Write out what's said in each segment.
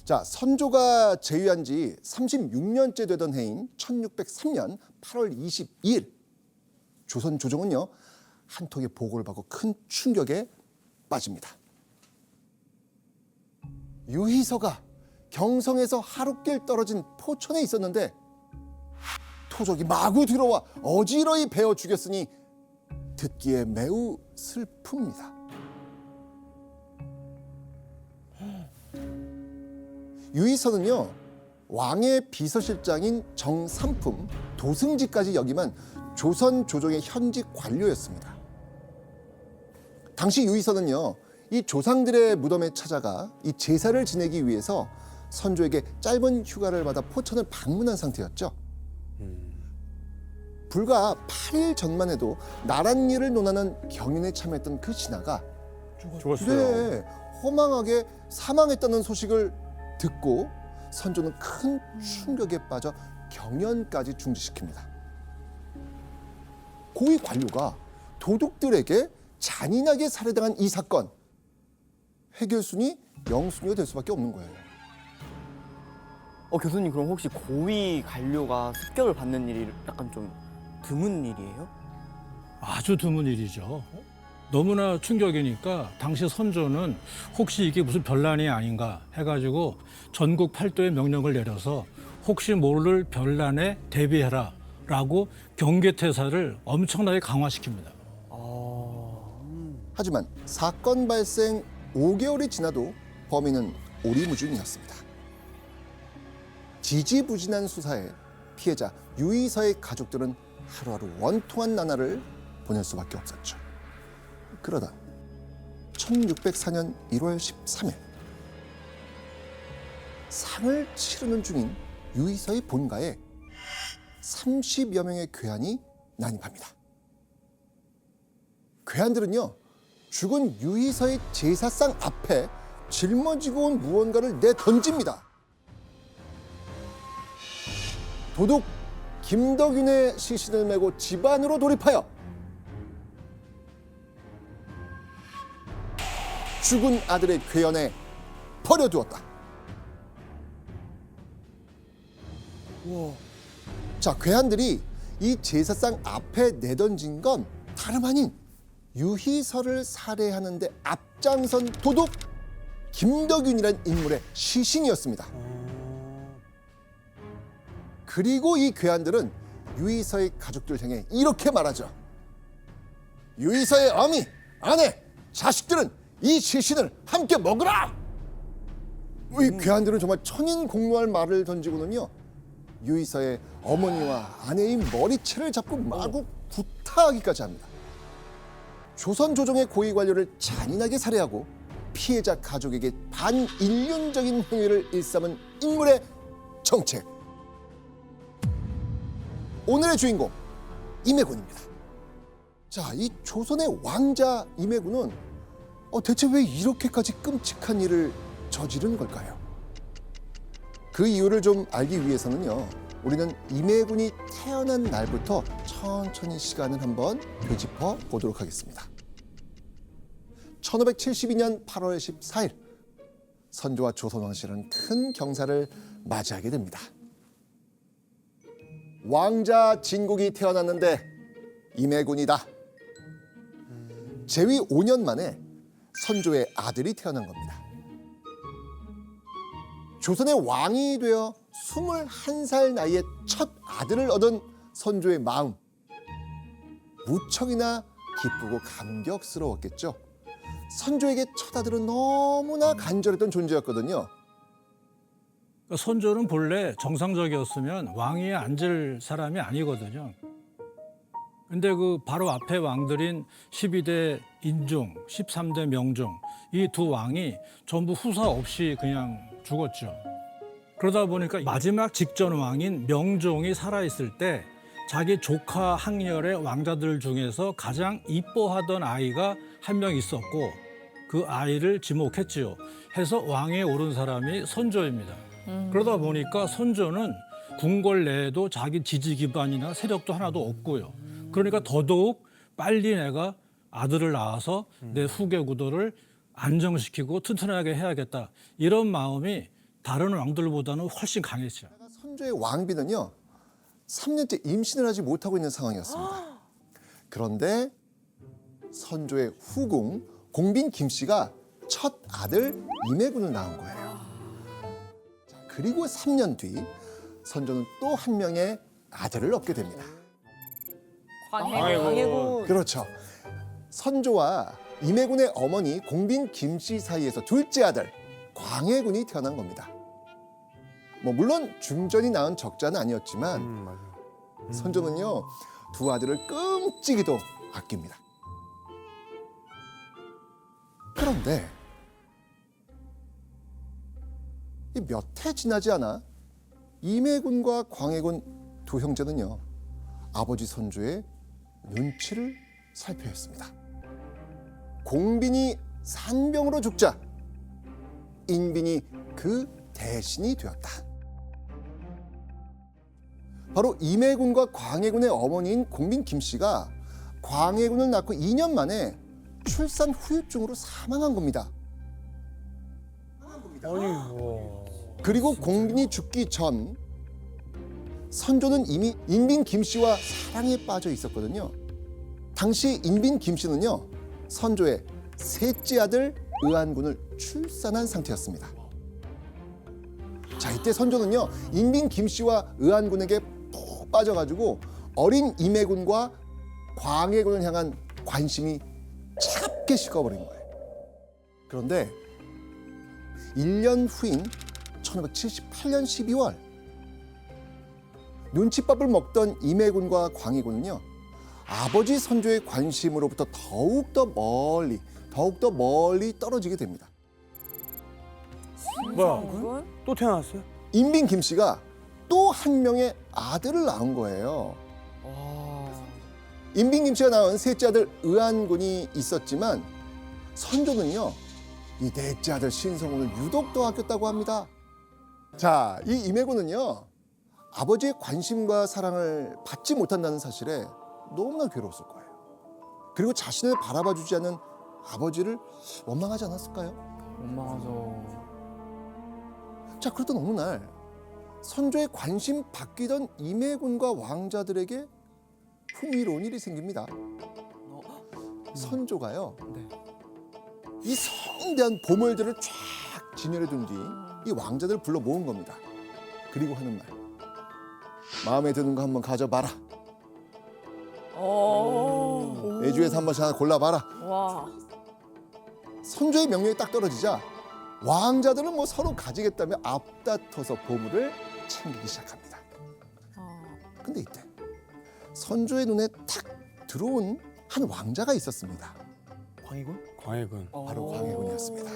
자, 선조가 재위한 지 36년째 되던 해인 1603년 8월 22일 조선 조정은요 한통의 보고를 받고 큰 충격에 빠집니다. 유희서가 경성에서 하룻길 떨어진 포천에 있었는데 토적이 마구 들어와 어지러이 베어 죽였으니 듣기에 매우 슬픕니다. 유희서는요 왕의 비서실장인 정삼품, 도승지까지 역임한 조선 조정의 현직 관료였습니다. 당시 유희서는요 이 조상들의 무덤에 찾아가 이 제사를 지내기 위해서 선조에게 짧은 휴가를 받아 포천을 방문한 상태였죠. 불과 8일 전만 해도 나란 일을 논하는 경연에 참여했던 그 신하가 죽었어요. 허망하게 사망했다는 소식을 듣고 선조는 큰 충격에 빠져 경연까지 중지시킵니다. 고위 관료가 도둑들에게 잔인하게 살해당한 이 사건, 해결순이 영순위가 될 수밖에 없는 거예요. 교수님, 그럼 혹시 고위 관료가 습격을 받는 일이 약간 좀 드문 일이에요? 아주 드문 일이죠. 너무나 충격이니까 당시 선조는 혹시 이게 무슨 별난이 아닌가 해가지고 전국 팔도에 명령을 내려서 혹시 모를 별난에 대비해라 라고 경계태세를 엄청나게 강화시킵니다. 하지만 사건 발생 5개월이 지나도 범인은 오리무중이었습니다. 지지부진한 수사에 피해자 유희서의 가족들은 하루하루 원통한 나날을 보낼 수밖에 없었죠. 그러다 1604년 1월 13일 상을 치르는 중인 유희서의 본가에 30여 명의 괴한이 난입합니다. 괴한들은요 죽은 유희서의 제사상 앞에 짊어지고 온 무언가를 내던집니다. 도둑 김덕윤의 시신을 메고 집 안으로 돌입하여 죽은 아들의 괴연에 버려두었다. 자, 괴한들이 이 제사상 앞에 내던진 건 다름 아닌 유희서를 살해하는 데 앞장선 도둑 김덕윤이란 인물의 시신이었습니다. 그리고 이 괴한들은 유희서의 가족들 향해 이렇게 말하죠. 유희서의 어미, 아내, 자식들은 이 시신을 함께 먹으라! 이 괴한들은 정말 천인공노할 말을 던지고는요 유희서의 어머니와 아내의 머리채를 잡고 마구 구타하기까지 합니다. 조선 조정의 고위 관료를 잔인하게 살해하고 피해자 가족에게 반인륜적인 행위를 일삼은 인물의 정체. 오늘의 주인공 임해군입니다. 자, 이 조선의 왕자 임해군은 대체 왜 이렇게까지 끔찍한 일을 저지른 걸까요? 그 이유를 좀 알기 위해서는요 우리는 임해군이 태어난 날부터 천천히 시간을 한번 되짚어 보도록 하겠습니다. 1572년 8월 14일 선조와 조선 왕실은 큰 경사를 맞이하게 됩니다. 왕자 진국이 태어났는데 임해군이다. 재위 5년 만에 선조의 아들이 태어난 겁니다. 조선의 왕이 되어 21살 나이에 첫 아들을 얻은 선조의 마음, 무척이나 기쁘고 감격스러웠겠죠. 선조에게 첫 아들은 너무나 간절했던 존재였거든요. 선조는 본래 정상적이었으면 왕위에 앉을 사람이 아니거든요. 근데 그 바로 앞에 왕들인 12대 인종, 13대 명종 이 두 왕이 전부 후사 없이 그냥 죽었죠. 그러다 보니까 마지막 직전 왕인 명종이 살아있을 때 자기 조카 항렬의 왕자들 중에서 가장 이뻐하던 아이가 한 명 있었고 그 아이를 지목했지요. 해서 왕위에 오른 사람이 선조입니다. 그러다 보니까 선조는 궁궐 내에도 자기 지지 기반이나 세력도 하나도 없고요. 그러니까 더더욱 빨리 내가 아들을 낳아서 내 후계 구도를 안정시키고 튼튼하게 해야겠다. 이런 마음이 다른 왕들보다는 훨씬 강했죠. 선조의 왕비는요 3년째 임신을 하지 못하고 있는 상황이었습니다. 그런데 선조의 후궁 공빈 김씨가 첫 아들 임해군을 낳은 거예요. 자, 그리고 3년 뒤 선조는 또 한 명의 아들을 얻게 됩니다. 광해군. 그렇죠. 선조와 임해군의 어머니 공빈 김씨 사이에서 둘째 아들 광해군이 태어난 겁니다. 뭐 물론 중전이 낳은 적자는 아니었지만 맞아요. 선조는요 두 아들을 끔찍이도 아낍니다. 그런데 몇 해 지나지 않아 임해군과 광해군 두 형제는요 아버지 선조의 눈치를 살펴야 했습니다. 공빈이 산병으로 죽자 인빈이 그 대신이 되었다. 바로 임해군과 광해군의 어머니인 공빈 김씨가 광해군을 낳고 2년 만에 출산 후유증으로 사망한 겁니다. 아니, 와. 그리고 공빈이 죽기 전 선조는 이미 인빈 김씨와 사랑에 빠져 있었거든요. 당시 인빈 김씨는요 선조의 셋째 아들 의안군을 출산한 상태였습니다. 자, 이때 선조는요 인빈 김씨와 의안군에게 푹 빠져가지고 어린 임해군과 광해군을 향한 관심이 차갑게 식어버린 거예요. 그런데 1년 후인 1578년 12월 눈칫밥을 먹던 임해군과 광해군은요 아버지 선조의 관심으로부터 더욱더 멀리 떨어지게 됩니다. 뭐야? 또 태어났어요? 인빈 김씨가 또 한 명의 아들을 낳은 거예요. 인빈 김씨가 낳은 셋째 아들 의안군이 있었지만 선조는요 이 넷째 아들 신성군을 유독 더 아꼈다고 합니다. 자, 이 임해군은요 아버지의 관심과 사랑을 받지 못한다는 사실에 너무나 괴로웠을 거예요. 그리고 자신을 바라봐주지 않는 아버지를 원망하지 않았을까요? 원망하죠. 자, 그러던 어느 날 선조의 관심 바뀌던 임해군과 왕자들에게 흥미로운 일이 생깁니다. 선조가요 네. 이 성대한 보물들을 쫙 진열해 둔 뒤 이 왕자들을 불러 모은 겁니다. 그리고 하는 말, 마음에 드는 거 한번 가져봐라. 내 중에서 한 번씩 하나 골라봐라. 와. 선조의 명령이 딱 떨어지자 왕자들은 뭐 서로 가지겠다며 앞다퉈서 보물을 챙기기 시작합니다. 근데 이때 선조의 눈에 탁 들어온 한 왕자가 있었습니다. 광해군? 광해군. 바로 광해군이었습니다.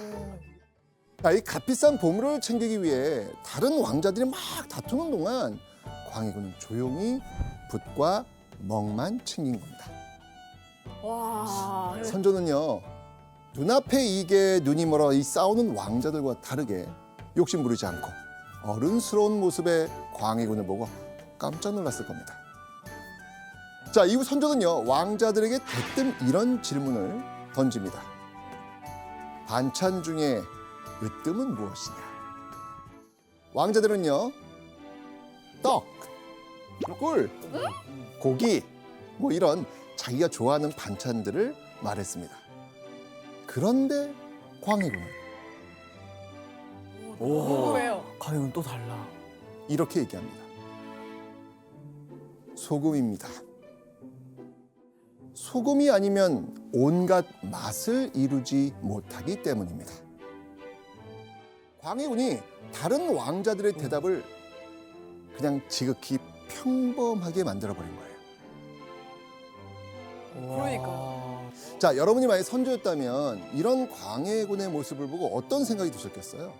자, 이 값비싼 보물을 챙기기 위해 다른 왕자들이 막 다투는 동안 광해군은 조용히 붓과 멍만 챙긴 겁니다. 와. 선조는요 눈앞의 이게 눈이 멀어 이 싸우는 왕자들과 다르게 욕심 부리지 않고 어른스러운 모습의 광해군을 보고 깜짝 놀랐을 겁니다. 자, 이후 선조는요 왕자들에게 대뜸 이런 질문을 던집니다. 반찬 중에 으뜸은 무엇이냐? 왕자들은요 떡, 꿀, 고기 뭐 이런 자기가 좋아하는 반찬들을 말했습니다. 그런데 광해군은 궁금해요. 광해군 또 달라. 이렇게 얘기합니다. 소금입니다. 소금이 아니면 온갖 맛을 이루지 못하기 때문입니다. 광해군이 다른 왕자들의 대답을 그냥 지극히 평범하게 만들어버린 거예요. 그러니까. 자, 여러분이 만약 선조였다면 이런 광해군의 모습을 보고 어떤 생각이 드셨겠어요?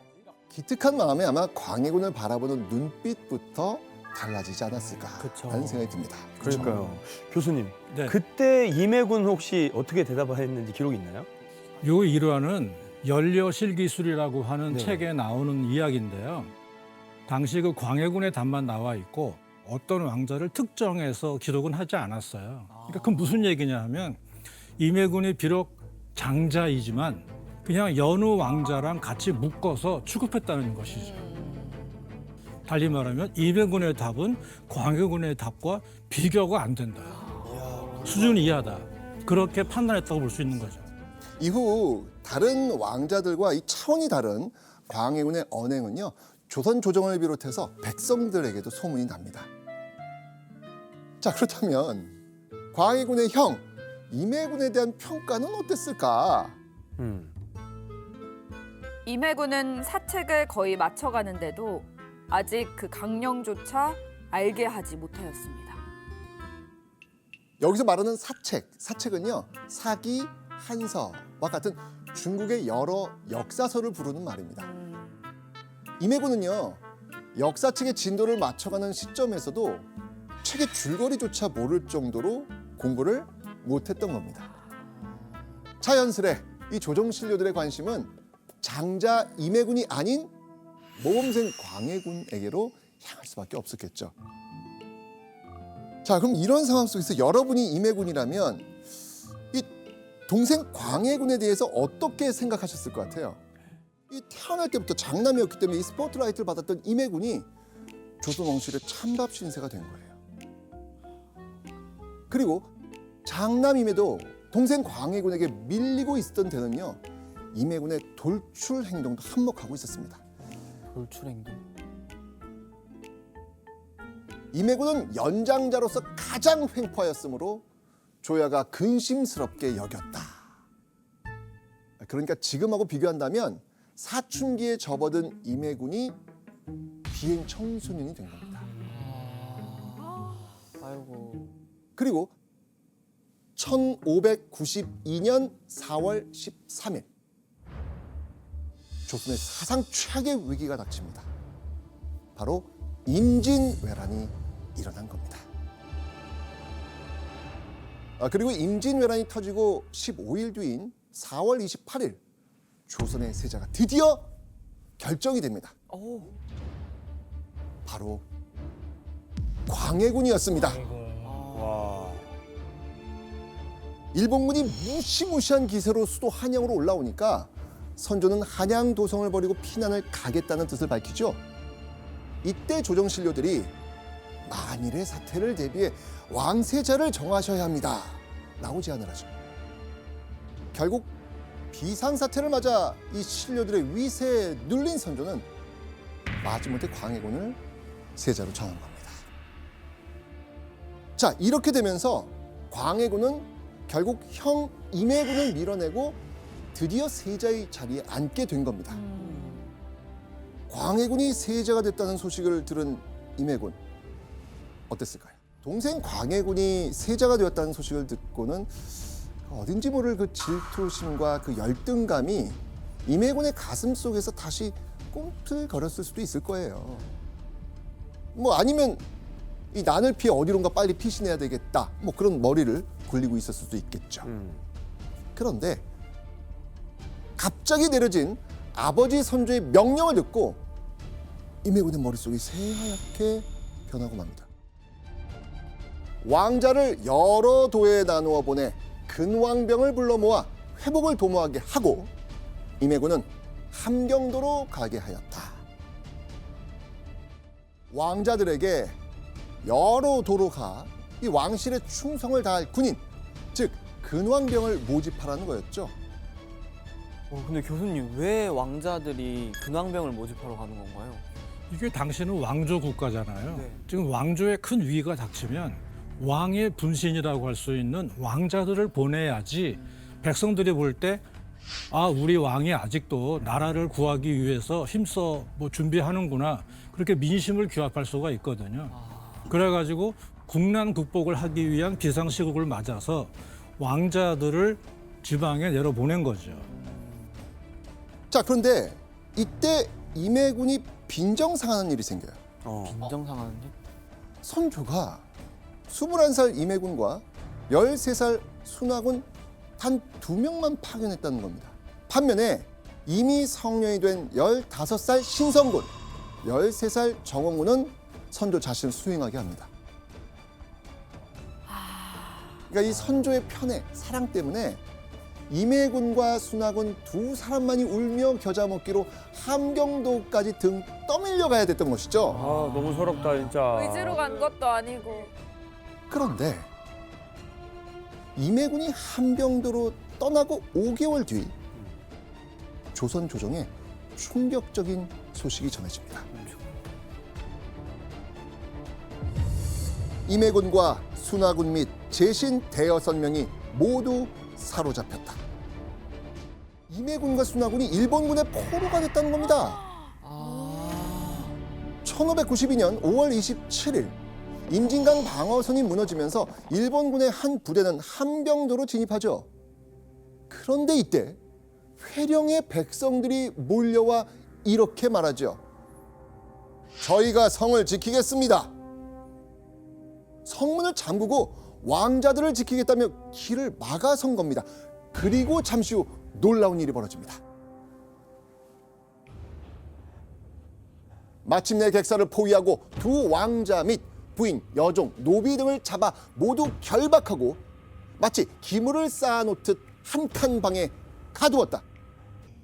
기특한 마음에 아마 광해군을 바라보는 눈빛부터 달라지지 않았을까라는 그쵸. 생각이 듭니다. 그러니까요. 교수님, 네. 그때 임해군 혹시 어떻게 대답을 했는지 기록이 있나요? 요 일화는 연려실기술이라고 하는 네. 책에 나오는 이야기인데요. 당시 그 광해군의 답만 나와 있고 어떤 왕자를 특정해서 기록은 하지 않았어요. 그러니까 그 무슨 얘기냐 하면 임해군이 비록 장자이지만 그냥 여느 왕자랑 같이 묶어서 취급했다는 것이죠. 달리 말하면 임해군의 답은 광해군의 답과 비교가 안 된다. 수준이 이하다. 그렇게 판단했다고 볼 수 있는 거죠. 이후 다른 왕자들과 이 차원이 다른 광해군의 언행은요, 조선 조정을 비롯해서 백성들에게도 소문이 납니다. 자, 그렇다면 광해군의 형 임해군에 대한 평가는 어땠을까? 임해군은 사책을 거의 맞춰가는데도 아직 그 강령조차 알게 하지 못하였습니다. 여기서 말하는 사책은요, 사기, 한서와 같은 중국의 여러 역사서를 부르는 말입니다. 임해군은요, 역사책의 진도를 맞춰가는 시점에서도 책의 줄거리조차 모를 정도로 공부를 못했던 겁니다. 자연스레 이 조정신료들의 관심은 장자 임해군이 아닌 모범생 광해군에게로 향할 수밖에 없었겠죠. 자, 그럼 이런 상황 속에서 여러분이 임해군이라면 이 동생 광해군에 대해서 어떻게 생각하셨을 것 같아요? 이 태어날 때부터 장남이었기 때문에 이 스포트라이트를 받았던 임해군이 조선 왕실의 찬밥 신세가 된 거예요. 그리고 장남임에도 동생 광해군에게 밀리고 있었던 데는요, 임해군의 돌출 행동도 한몫하고 있었습니다. 돌출 행동. 임해군은 연장자로서 가장 횡포하였으므로 조야가 근심스럽게 여겼다. 그러니까 지금하고 비교한다면 사춘기에 접어든 임해군이 비행 청소년이 된 겁니다. 아이고. 그리고 1592년 4월 13일 조선의 사상 최악의 위기가 닥칩니다. 바로 임진왜란이 일어난 겁니다. 그리고 임진왜란이 터지고 15일 뒤인 4월 28일 조선의 세자가 드디어 결정이 됩니다. 바로 광해군이었습니다. 와. 일본군이 무시무시한 기세로 수도 한양으로 올라오니까 선조는 한양 도성을 버리고 피난을 가겠다는 뜻을 밝히죠. 이때 조정신료들이 만일의 사태를 대비해 왕세자를 정하셔야 합니다 라고 제안을 하죠. 결국 비상사태를 맞아 이 신료들의 위세에 눌린 선조는 마지못해 광해군을 세자로 정한 겁니다. 자, 이렇게 되면서 광해군은 결국 형 임해군을 밀어내고 드디어 세자의 자리에 앉게 된 겁니다. 광해군이 세자가 됐다는 소식을 들은 임해군 어땠을까요? 동생 광해군이 세자가 되었다는 소식을 듣고는 어딘지 모를 그 질투심과 그 열등감이 임해군의 가슴 속에서 다시 꿈틀거렸을 수도 있을 거예요. 뭐 아니면 이 난을 피해 어디론가 빨리 피신해야 되겠다, 뭐 그런 머리를 굴리고 있었을 수도 있겠죠. 그런데 갑자기 내려진 아버지 선조의 명령을 듣고 임해군의 머릿속이 새하얗게 변하고 맙니다. 왕자를 여러 도에 나누어 보내 근왕병을 불러 모아 회복을 도모하게 하고 임해군은 함경도로 가게 하였다. 왕자들에게 여러 도로 가 이 왕실의 충성을 다할 군인, 즉 근왕병을 모집하라는 거였죠. 근데 교수님, 왜 왕자들이 근왕병을 모집하러 가는 건가요? 이게 당시는 왕조 국가잖아요. 네. 지금 왕조에 큰 위기가 닥치면 왕의 분신이라고 할 수 있는 왕자들을 보내야지 백성들이 볼 때 우리 왕이 아직도 나라를 구하기 위해서 힘써 준비하는구나, 그렇게 민심을 규합할 수가 있거든요. 그래가지고 국난 극복을 하기 위한 비상시국을 맞아서 왕자들을 지방에 내려보낸 거죠. 자, 그런데 이때 임해군이 빈정상하는 일이 생겨요. 빈정상하는 일? 선조가 21살 임해군과 13살 순화군 단 2명만 파견했다는 겁니다. 반면에 이미 성년이 된 15살 신성군, 13살 정원군은 선조 자신을 수행하게 합니다. 그러니까 이 선조의 편애, 사랑 때문에 임해군과 순하군 두 사람만이 울며 겨자 먹기로 함경도까지 등 떠밀려 가야 됐던 것이죠. 아, 너무 서럽다 진짜. 의지로 간 것도 아니고. 그런데 임해군이 함경도로 떠나고 5개월 뒤 조선 조정에 충격적인 소식이 전해집니다. 임해군과 순하군 및 제신 대여섯 명이 모두 사로잡혔다. 임해군과 순하군이 일본군의 포로가 됐다는 겁니다. 1592년 5월 27일 임진강 방어선이 무너지면서 일본군의 한 부대는 함경도로 진입하죠. 그런데 이때 회령의 백성들이 몰려와 이렇게 말하죠. 저희가 성을 지키겠습니다. 성문을 잠그고 왕자들을 지키겠다며 길을 막아선 겁니다. 그리고 잠시 후 놀라운 일이 벌어집니다. 마침내 객사를 포위하고 두 왕자 및 부인, 여종, 노비 등을 잡아 모두 결박하고 마치 기물을 쌓아놓듯 한 칸 방에 가두었다.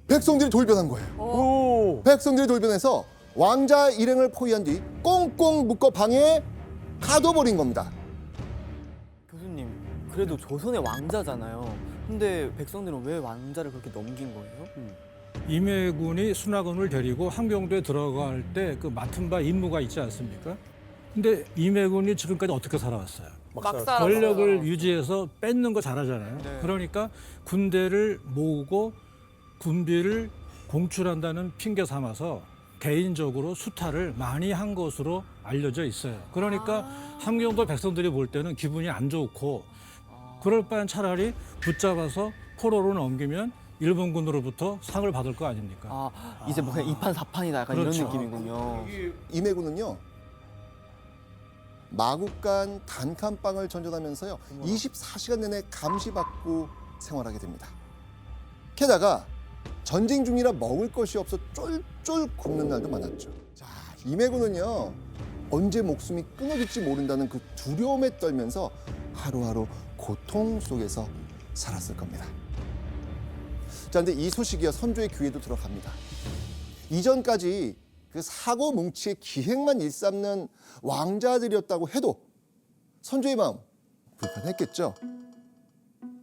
백성들이 돌변한 거예요. 오. 백성들이 돌변해서 왕자 일행을 포위한 뒤 꽁꽁 묶어 방에 가둬버린 겁니다. 교수님, 그래도 조선의 왕자잖아요. 근데 백성들은 왜 왕자를 그렇게 넘긴 거예요? 임해군이 순하군을 데리고 함경도에 들어갈 때 그 맡은 바 임무가 있지 않습니까? 근데 임해군이 지금까지 어떻게 살아왔어요? 막 살았어요. 살았어요. 권력을 유지해서 뺏는 거 잘하잖아요. 네. 그러니까 군대를 모으고 군비를 공출한다는 핑계 삼아서 개인적으로 수탈을 많이 한 것으로 알려져 있어요. 그러니까 함경도 백성들이 볼 때는 기분이 안 좋고 그럴 바엔 차라리 붙잡아서 포로로 넘기면 일본군으로부터 상을 받을 거 아닙니까? 아, 이제 뭐 그냥 2판 4판이다 약간 그렇죠. 이런 느낌이군요. 임해군은요. 마국간 단칸방을 전전하면서요. 24시간 내내 감시받고 생활하게 됩니다. 게다가 전쟁 중이라 먹을 것이 없어 쫄쫄 굶는 날도 많았죠. 자, 임해군은요. 언제 목숨이 끊어질지 모른다는 그 두려움에 떨면서 하루하루 고통 속에서 살았을 겁니다. 자, 근데 이 소식이요. 선조의 귀에도 들어갑니다. 이전까지 그 사고 뭉치의 기행만 일삼는 왕자들이었다고 해도 선조의 마음 불편했겠죠.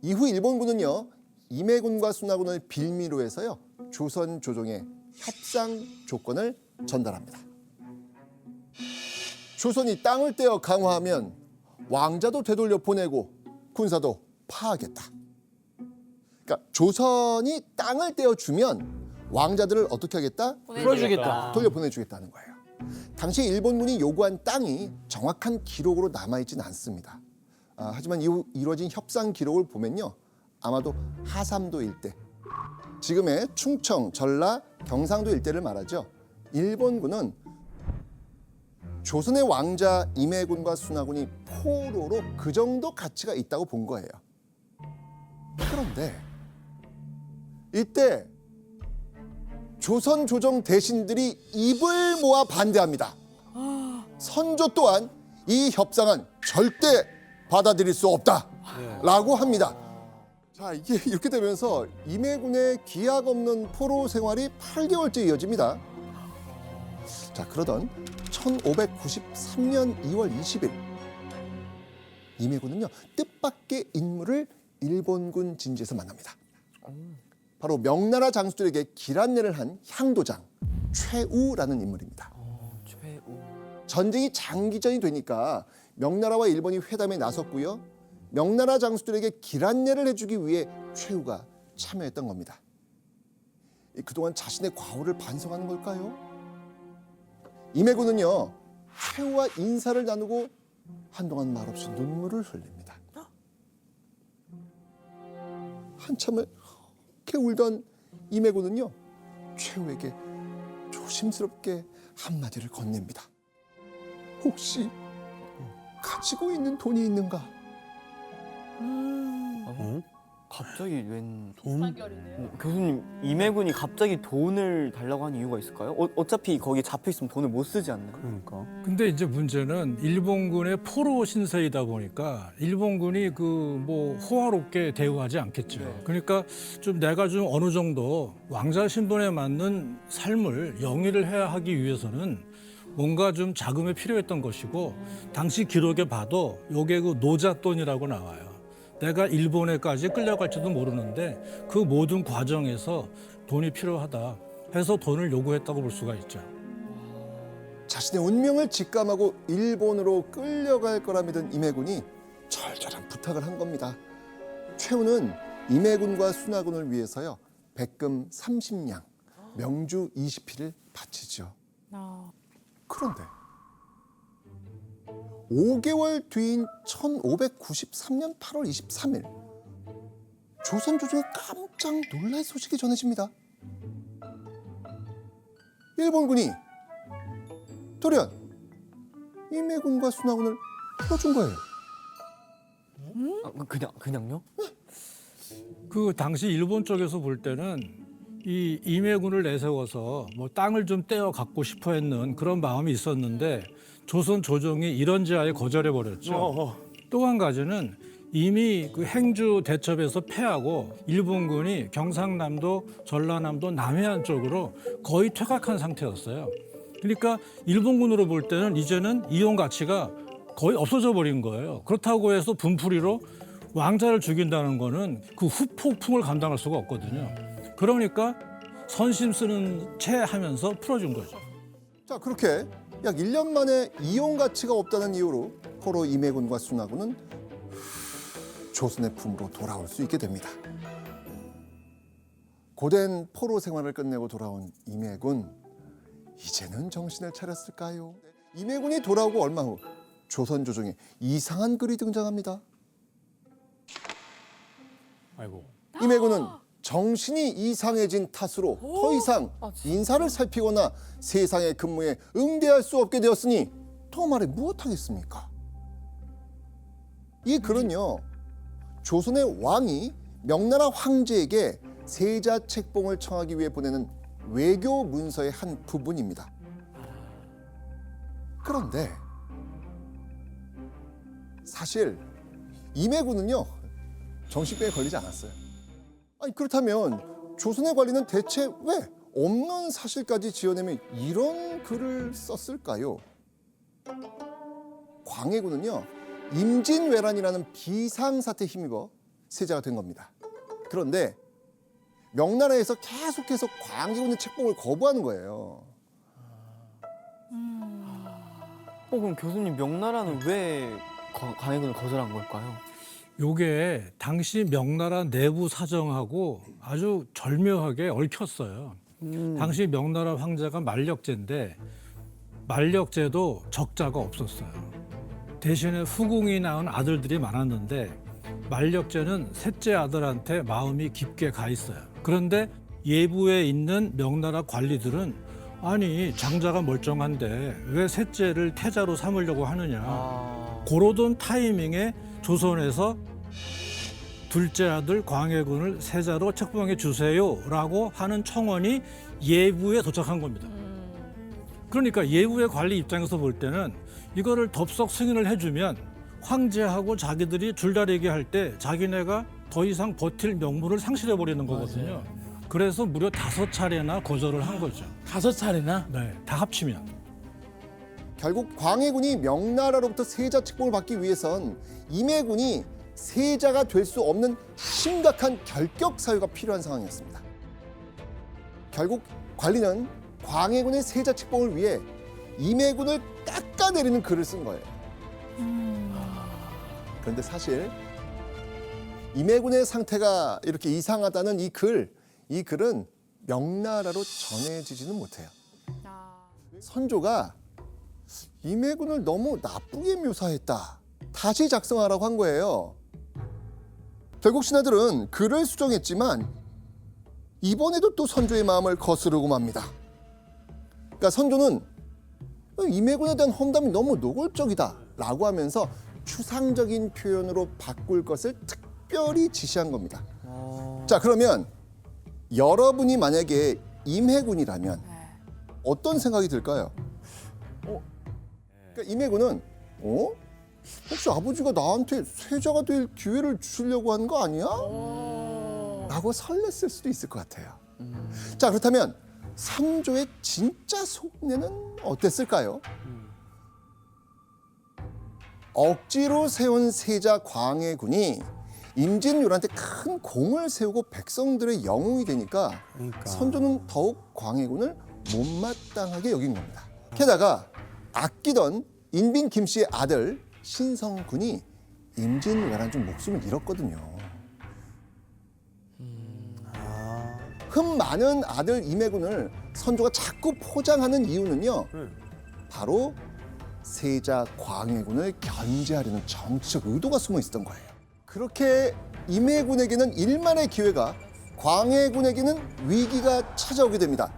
이후 일본군은요. 임해군과 순하군을 빌미로 해서요. 조선 조정에 협상 조건을 전달합니다. 조선이 땅을 떼어 강화하면 왕자도 되돌려 보내고 군사도 파하겠다. 그러니까 조선이 땅을 떼어주면 왕자들을 어떻게 하겠다? 풀어주겠다. 돌려보내주겠다는 거예요. 당시 일본군이 요구한 땅이 정확한 기록으로 남아있진 않습니다. 하지만 이후 이루어진 협상 기록을 보면요. 아마도 하삼도 일대, 지금의 충청, 전라, 경상도 일대를 말하죠. 일본군은 조선의 왕자 임해군과 순하군이 포로로 그 정도 가치가 있다고 본 거예요. 그런데 이때 조선 조정 대신들이 입을 모아 반대합니다. 선조 또한 이 협상은 절대 받아들일 수 없다라고 합니다. 자, 이게 이렇게 되면서 임해군의 기약 없는 포로 생활이 8개월째 이어집니다. 자, 그러던 1593년 2월 20일 임해군은요 뜻밖의 인물을 일본군 진지에서 만납니다. 바로 명나라 장수들에게 길 안내를 한 향도장 최우라는 인물입니다. 최우. 전쟁이 장기전이 되니까 명나라와 일본이 회담에 나섰고요. 명나라 장수들에게 길 안내를 해주기 위해 최우가 참여했던 겁니다. 그동안 자신의 과오를 반성하는 걸까요? 임해군은요. 최우와 인사를 나누고 한동안 말없이 눈물을 흘립니다. 한참을 이렇게 울던 임해군은요. 최우에게 조심스럽게 한마디를 건넵니다. 혹시 가지고 있는 돈이 있는가? 어? 갑자기 웬 돈? 교수님 임해군이 갑자기 돈을 달라고 하는 이유가 있을까요? 어차피 거기 잡혀 있으면 돈을 못 쓰지 않나요? 그러니까. 근데 이제 문제는 일본군의 포로 신세이다 보니까 일본군이 그 뭐 호화롭게 대우하지 않겠죠. 그러니까 좀 내가 좀 어느 정도 왕자 신분에 맞는 삶을 영위를 해야 하기 위해서는 뭔가 좀 자금이 필요했던 것이고 당시 기록에 봐도 요게 그 노잣돈이라고 나와요. 내가 일본에까지 끌려갈지도 모르는데 그 모든 과정에서 돈이 필요하다 해서 돈을 요구했다고 볼 수가 있죠. 자신의 운명을 직감하고 일본으로 끌려갈 거라 믿은 임해군이 절절한 부탁을 한 겁니다. 최후는 임해군과 순하군을 위해서요 백금 30냥, 명주 20피를 바치죠. 그런데 5개월 뒤인 1593년 8월 23일 조선 조정에 깜짝 놀랄 소식이 전해집니다. 일본군이 돌연 임해군과 순하군을 풀어준 거예요. 그냥요? 그 당시 일본 쪽에서 볼 때는 이 임해군을 내세워서 뭐 땅을 좀 떼어 갖고 싶어 했는 그런 마음이 있었는데 조선 조정이 이런 제안에 거절해 버렸죠. 또 한 가지는 이미 그 행주 대첩에서 패하고 일본군이 경상남도, 전라남도, 남해안 쪽으로 거의 퇴각한 상태였어요. 그러니까 일본군으로 볼 때는 이제는 이용 가치가 거의 없어져 버린 거예요. 그렇다고 해서 분풀이로 왕자를 죽인다는 거는 그 후폭풍을 감당할 수가 없거든요. 그러니까 선심 쓰는 채 하면서 풀어준 거죠. 자, 그렇게 약 1년 만에 이용 가치가 없다는 이유로 포로 임해군과 순하군은 조선의 품으로 돌아올 수 있게 됩니다. 고된 포로 생활을 끝내고 돌아온 임해군, 이제는 정신을 차렸을까요? 임해군이 돌아오고 얼마 후 조선 조정에 이상한 글이 등장합니다. 아이고. 임해군은 정신이 이상해진 탓으로 더 이상 인사를 살피거나 세상의 근무에 응대할 수 없게 되었으니 더 말해 무엇하겠습니까? 이 글은요, 조선의 왕이 명나라 황제에게 세자 책봉을 청하기 위해 보내는 외교 문서의 한 부분입니다. 그런데 사실 임해군은요 정신병에 걸리지 않았어요. 아니 그렇다면 조선의 관리는 대체 왜 없는 사실까지 지어내며 이런 글을 썼을까요? 광해군은요 임진왜란이라는 비상사태에 힘입어 세자가 된 겁니다. 그런데 명나라에서 계속해서 광해군의 책봉을 거부하는 거예요. 그럼 교수님 명나라는 왜 광해군을 거절한 걸까요? 요게 당시 명나라 내부 사정하고 아주 절묘하게 얽혔어요. 당시 명나라 황제가 만력제인데 만력제도 적자가 없었어요. 대신에 후궁이 낳은 아들들이 많았는데 만력제는 셋째 아들한테 마음이 깊게 가 있어요. 그런데 예부에 있는 명나라 관리들은 아니 장자가 멀쩡한데 왜 셋째를 태자로 삼으려고 하느냐. 고로던 타이밍에 조선에서 둘째 아들 광해군을 세자로 책봉해 주세요라고 하는 청원이 예부에 도착한 겁니다. 그러니까 예부의 관리 입장에서 볼 때는 이거를 덥석 승인을 해주면 황제하고 자기들이 줄다리기 할 때 자기네가 더 이상 버틸 명분을 상실해 버리는 거거든요. 그래서 무려 5차례나 거절을 한 거죠. 5차례나? 네, 다 합치면. 결국 광해군이 명나라로부터 세자 책봉을 받기 위해선 임해군이 세자가 될 수 없는 심각한 결격 사유가 필요한 상황이었습니다. 결국 관리는 광해군의 세자 책봉을 위해 임해군을 깎아내리는 글을 쓴 거예요. 그런데 사실 임해군의 상태가 이렇게 이상하다는 이 글은 명나라로 전해지지는 못해요. 선조가 임해군을 너무 나쁘게 묘사했다. 다시 작성하라고 한 거예요. 결국 신하들은 글을 수정했지만 이번에도 또 선조의 마음을 거스르고 맙니다. 그러니까 선조는 임해군에 대한 험담이 너무 노골적이다 라고 하면서 추상적인 표현으로 바꿀 것을 특별히 지시한 겁니다. 자, 그러면 여러분이 만약에 임해군이라면 어떤 생각이 들까요? 그러니까 임해군은 혹시 아버지가 나한테 세자가 될 기회를 주시려고 하는 거 아니야? 라고 설렜을 수도 있을 것 같아요. 자, 그렇다면 선조의 진짜 속내는 어땠을까요? 억지로 세운 세자 광해군이 임진왜란때 큰 공을 세우고 백성들의 영웅이 되니까 그러니까. 선조는 더욱 광해군을 못마땅하게 여긴 겁니다. 게다가 아끼던 인빈 김씨의 아들 신성군이 임진왜란 중 목숨을 잃었거든요. 흠 많은 아들 임해군을 선조가 자꾸 포장하는 이유는요. 바로 세자 광해군을 견제하려는 정치적 의도가 숨어 있었던 거예요. 그렇게 임해군에게는 일만의 기회가, 광해군에게는 위기가 찾아오게 됩니다.